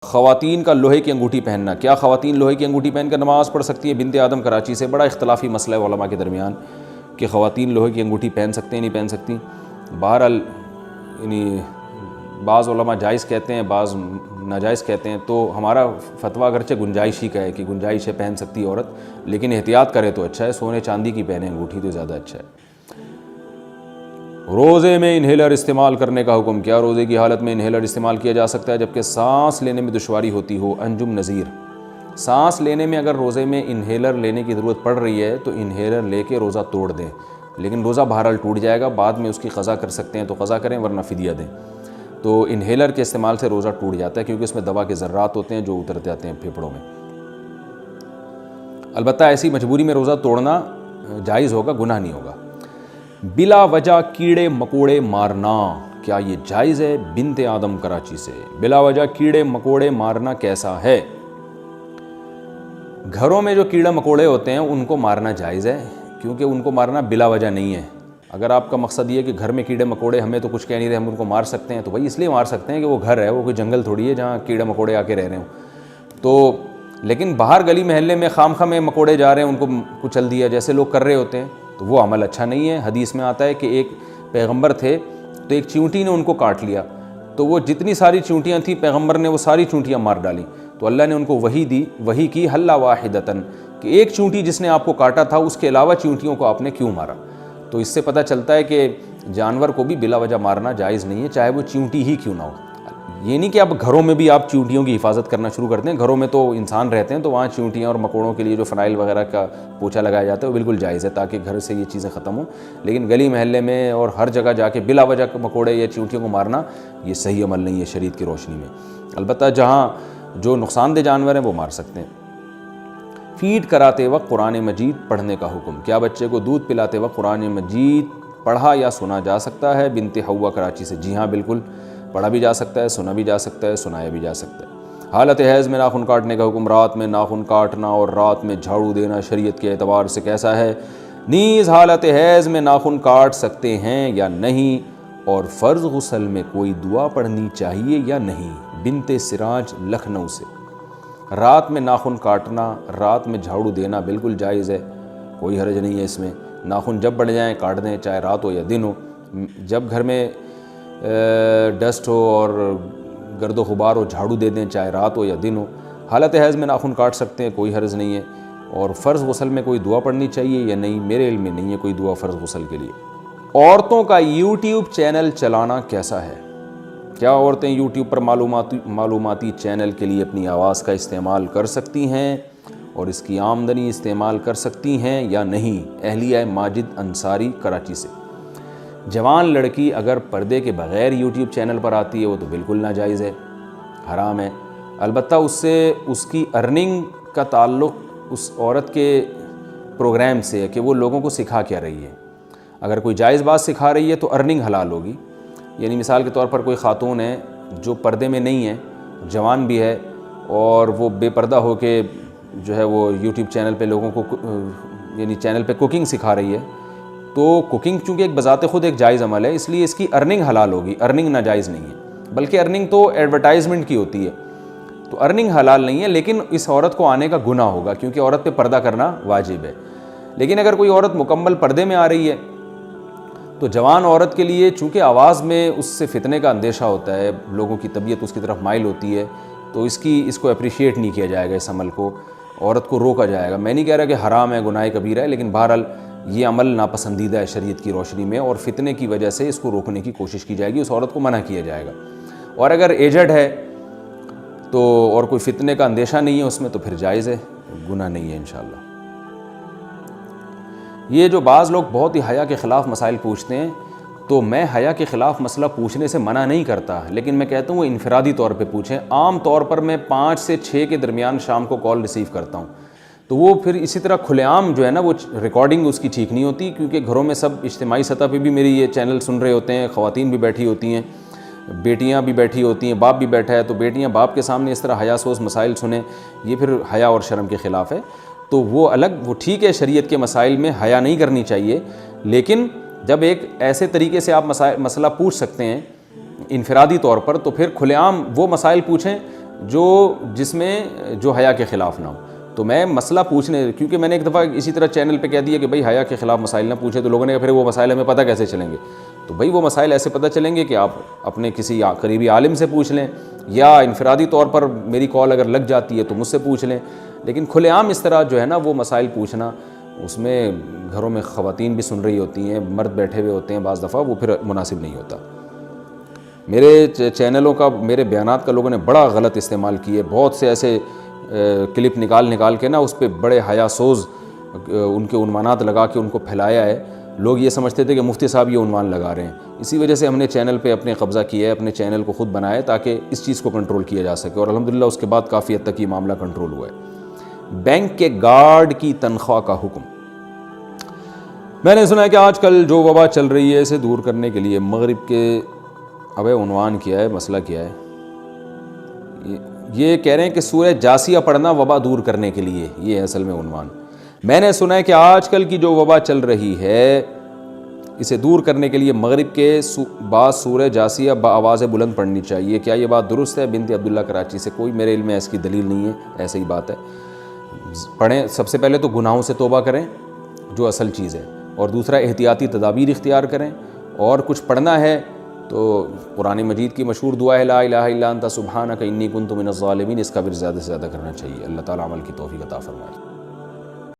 خواتین کا لوہے کی انگوٹھی پہننا، کیا خواتین لوہے کی انگوٹھی پہن کر نماز پڑھ سکتی ہے؟ بنت آدم کراچی سے، بڑا اختلافی مسئلہ ہے علماء کے درمیان کہ خواتین لوہے کی انگوٹھی پہن سکتے ہیں نہیں پہن سکتی۔ بہرحال یعنی بعض علماء جائز کہتے ہیں، بعض ناجائز کہتے ہیں، تو ہمارا فتویٰ اگرچہ گنجائش ہی کا ہے کہ گنجائش ہے پہن سکتی ہے عورت، لیکن احتیاط کرے تو اچھا ہے، سونے چاندی کی پہنے انگوٹھی تو زیادہ اچھا ہے۔ روزے میں انہیلر استعمال کرنے کا حکم، کیا روزے کی حالت میں انہیلر استعمال کیا جا سکتا ہے جبکہ سانس لینے میں دشواری ہوتی ہو؟ انجم نذیر، سانس لینے میں اگر روزے میں انہیلر لینے کی ضرورت پڑ رہی ہے تو انہیلر لے کے روزہ توڑ دیں، لیکن روزہ بہرحال ٹوٹ جائے گا، بعد میں اس کی قضا کر سکتے ہیں تو قضا کریں ورنہ فدیہ دیں۔ تو انہیلر کے استعمال سے روزہ ٹوٹ جاتا ہے کیونکہ اس میں دوا کے ذرات ہوتے ہیں جو اتر جاتے ہیں پھیپھڑوں میں۔ البتہ ایسی مجبوری میں روزہ توڑنا جائز ہوگا، گناہ نہیں ہوگا۔ بلا وجہ کیڑے مکوڑے مارنا، کیا یہ جائز ہے؟ بنت آدم کراچی سے، بلا وجہ کیڑے مکوڑے مارنا کیسا ہے؟ گھروں میں جو کیڑے مکوڑے ہوتے ہیں ان کو مارنا جائز ہے، کیونکہ ان کو مارنا بلا وجہ نہیں ہے۔ اگر آپ کا مقصد یہ ہے کہ گھر میں کیڑے مکوڑے ہمیں تو کچھ کہہ نہیں رہے ہم ان کو مار سکتے ہیں، تو بھائی اس لیے مار سکتے ہیں کہ وہ گھر ہے، وہ کوئی جنگل تھوڑی ہے جہاں کیڑے مکوڑے آ کے رہ رہے ہوں۔ تو لیکن باہر گلی محلے میں خام خواہ میں مکوڑے جا رہے ہیں ان کو کچل دیا جیسے لوگ کر رہے ہوتے ہیں، تو وہ عمل اچھا نہیں ہے۔ حدیث میں آتا ہے کہ ایک پیغمبر تھے تو ایک چیونٹی نے ان کو کاٹ لیا، تو وہ جتنی ساری چیونٹیاں تھیں پیغمبر نے وہ ساری چیونٹیاں مار ڈالیں، تو اللہ نے ان کو وحی دی، وحی کی حل واحدتن، کہ ایک چیونٹی جس نے آپ کو کاٹا تھا اس کے علاوہ چیونٹیوں کو آپ نے کیوں مارا؟ تو اس سے پتہ چلتا ہے کہ جانور کو بھی بلا وجہ مارنا جائز نہیں ہے، چاہے وہ چیونٹی ہی کیوں نہ ہو۔ یہ نہیں کہ اب گھروں میں بھی آپ چیونٹیوں کی حفاظت کرنا شروع کرتے ہیں، گھروں میں تو انسان رہتے ہیں تو وہاں چیونٹیاں اور مکوڑوں کے لیے جو فنائل وغیرہ کا پوچھا لگایا جاتا ہے وہ بالکل جائز ہے تاکہ گھر سے یہ چیزیں ختم ہوں، لیکن گلی محلے میں اور ہر جگہ جا کے بلا وجہ مکوڑے یا چیونٹیوں کو مارنا یہ صحیح عمل نہیں ہے شریعت کی روشنی میں۔ البتہ جہاں جو نقصان دہ جانور ہیں وہ مار سکتے ہیں۔ فیڈ کراتے وقت قرآن مجید پڑھنے کا حکم، کیا بچے کو دودھ پلاتے وقت قرآن مجید پڑھا یا سنا جا سکتا ہے؟ بنت حوا کراچی سے، جی ہاں بالکل، پڑھا بھی جا سکتا ہے، سنا بھی جا سکتا ہے، سنایا بھی جا سکتا ہے۔ حالت حیض میں ناخن کاٹنے کا حکم، رات میں ناخن کاٹنا اور رات میں جھاڑو دینا شریعت کے اعتبار سے کیسا ہے؟ نیز حالت حیض میں ناخن کاٹ سکتے ہیں یا نہیں، اور فرض غسل میں کوئی دعا پڑھنی چاہیے یا نہیں؟ بنت سراج لکھنؤ سے، رات میں ناخن کاٹنا، رات میں جھاڑو دینا بالکل جائز ہے، کوئی حرج نہیں ہے اس میں، ناخن جب بڑھ جائیں کاٹ دیں، چاہے رات ہو یا دن ہو۔ جب گھر میں ڈسٹ ہو اور گرد و غبار ہو جھاڑو دے دیں، چاہے رات ہو یا دن ہو۔ حالت حیض میں ناخن کاٹ سکتے ہیں، کوئی حرج نہیں ہے۔ اور فرض غسل میں کوئی دعا پڑھنی چاہیے یا نہیں؟ میرے علم میں نہیں ہے کوئی دعا فرض غسل کے لیے۔ عورتوں کا یوٹیوب چینل چلانا کیسا ہے؟ کیا عورتیں یوٹیوب پر معلوماتی چینل کے لیے اپنی آواز کا استعمال کر سکتی ہیں اور اس کی آمدنی استعمال کر سکتی ہیں یا نہیں؟ اہلیہ ماجد انصاری کراچی سے، جوان لڑکی اگر پردے کے بغیر یوٹیوب چینل پر آتی ہے وہ تو بالکل ناجائز ہے، حرام ہے۔ البتہ اس سے اس کی ارننگ کا تعلق اس عورت کے پروگرام سے ہے کہ وہ لوگوں کو سکھا کیا رہی ہے۔ اگر کوئی جائز بات سکھا رہی ہے تو ارننگ حلال ہوگی۔ یعنی مثال کے طور پر کوئی خاتون ہے جو پردے میں نہیں ہے، جوان بھی ہے، اور وہ بے پردہ ہو کے جو ہے وہ یوٹیوب چینل پہ لوگوں کو یعنی چینل پہ کوکنگ سکھا رہی ہے، تو کوکنگ چونکہ ایک بذات خود ایک جائز عمل ہے، اس لیے اس کی ارننگ حلال ہوگی، ارننگ ناجائز نہیں ہے، بلکہ ارننگ تو ایڈورٹائزمنٹ کی ہوتی ہے، تو ارننگ حلال نہیں ہے، لیکن اس عورت کو آنے کا گناہ ہوگا کیونکہ عورت پہ پردہ کرنا واجب ہے۔ لیکن اگر کوئی عورت مکمل پردے میں آ رہی ہے تو جوان عورت کے لیے چونکہ آواز میں اس سے فتنے کا اندیشہ ہوتا ہے، لوگوں کی طبیعت اس کی طرف مائل ہوتی ہے، تو اس کو اپریشیٹ نہیں کیا جائے گا، اس عمل کو عورت کو روکا جائے گا۔ میں نہیں کہہ رہا کہ حرام ہے، گناہ کبیرہ ہے، لیکن بہرحال یہ عمل ناپسندیدہ ہے شریعت کی روشنی میں، اور فتنے کی وجہ سے اس کو روکنے کی کوشش کی جائے گی، اس عورت کو منع کیا جائے گا۔ اور اگر ایجڈ ہے تو اور کوئی فتنے کا اندیشہ نہیں ہے اس میں تو پھر جائز ہے، گناہ نہیں ہے انشاءاللہ۔ یہ جو بعض لوگ بہت ہی حیا کے خلاف مسائل پوچھتے ہیں، تو میں حیا کے خلاف مسئلہ پوچھنے سے منع نہیں کرتا، لیکن میں کہتا ہوں وہ انفرادی طور پہ پوچھیں۔ عام طور پر میں 5 سے 6 کے درمیان شام کو کال ریسیو کرتا ہوں، تو وہ پھر اسی طرح کھلے عام جو ہے نا وہ ریکارڈنگ اس کی ٹھیک نہیں ہوتی، کیونکہ گھروں میں سب اجتماعی سطح پہ بھی میری یہ چینل سن رہے ہوتے ہیں، خواتین بھی بیٹھی ہوتی ہیں، بیٹیاں بھی بیٹھی ہوتی ہیں، باپ بھی بیٹھا ہے، تو بیٹیاں باپ کے سامنے اس طرح حیا سوز مسائل سنیں، یہ پھر حیا اور شرم کے خلاف ہے۔ تو وہ الگ، وہ ٹھیک ہے شریعت کے مسائل میں حیا نہیں کرنی چاہیے، لیکن جب ایک ایسے طریقے سے آپ مسئلہ پوچھ سکتے ہیں انفرادی طور پر، تو پھر کھلے عام وہ مسائل پوچھیں جس میں جو حیا کے خلاف نہ ہو. تو میں مسئلہ پوچھنے، کیونکہ میں نے ایک دفعہ اسی طرح چینل پہ کہہ دیا کہ بھائی حیا کے خلاف مسائل نہ پوچھیں، تو لوگوں نے کہا پھر وہ مسائل ہمیں پتہ کیسے چلیں گے؟ تو بھائی وہ مسائل ایسے پتہ چلیں گے کہ آپ اپنے کسی قریبی عالم سے پوچھ لیں، یا انفرادی طور پر میری کال اگر لگ جاتی ہے تو مجھ سے پوچھ لیں. لیکن کھلے عام اس طرح جو ہے نا وہ مسائل پوچھنا، اس میں گھروں میں خواتین بھی سن رہی ہوتی ہیں، مرد بیٹھے ہوئے ہوتے ہیں، بعض دفعہ وہ پھر مناسب نہیں ہوتا. میرے چینلوں کا، میرے بیانات کا لوگوں نے بڑا غلط استعمال کیے. بہت سے ایسے کلپ نکال کے نا اس پہ بڑے حیا سوز ان کے عنوانات لگا کے ان کو پھیلایا ہے. لوگ یہ سمجھتے تھے کہ مفتی صاحب یہ عنوان لگا رہے ہیں. اسی وجہ سے ہم نے چینل پہ اپنے قبضہ کیا ہے، اپنے چینل کو خود بنایا ہے تاکہ اس چیز کو کنٹرول کیا جا سکے، اور الحمدللہ اس کے بعد کافی حد تک یہ معاملہ کنٹرول ہوا ہے. بینک کے گارڈ کی تنخواہ کا حکم. میں نے سنا ہے کہ آج کل جو وبا چل رہی ہے اسے دور کرنے کے لیے مغرب کے عنوان کیا ہے، مسئلہ کیا ہے؟ یہ کہہ رہے ہیں کہ سورہ جاسیہ پڑھنا وبا دور کرنے کے لیے، یہ ہے اصل میں عنوان. میں نے سنا ہے کہ آج کل کی جو وبا چل رہی ہے اسے دور کرنے کے لیے مغرب کے بعد سورہ جاسیہ بآواز بلند پڑھنی چاہیے. کیا یہ بات درست ہے؟ بنت عبداللہ کراچی سے. کوئی میرے علم میں اس کی دلیل نہیں ہے، ایسے ہی بات ہے. پڑھیں. سب سے پہلے تو گناہوں سے توبہ کریں جو اصل چیز ہے، اور دوسرا احتیاطی تدابیر اختیار کریں. اور کچھ پڑھنا ہے تو قرآن مجید کی مشہور دعا ہے لا الہ الا انت سبحانک انی کنت من الظالمین، اس کا بھی زیادہ سے زیادہ کرنا چاہیے. اللہ تعالیٰ عمل کی توفیق عطا فرمائے.